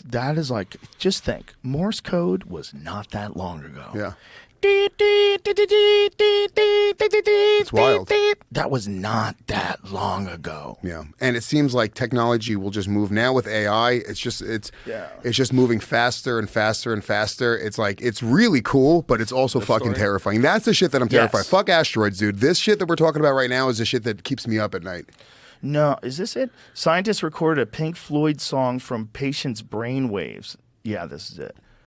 That is like, just think, Morse code was not that long ago. Yeah. It's wild. That was not that long ago. Yeah, and it seems like technology will just move now with AI. It's just moving faster and faster and faster. It's like it's really cool, but it's also fucking terrifying. That's the shit that I'm terrified. Yes. Fuck asteroids, dude. This shit that we're talking about right now is the shit that keeps me up at night. No, is this it? Scientists recorded a Pink Floyd song from patients' brain waves. Yeah, this is it.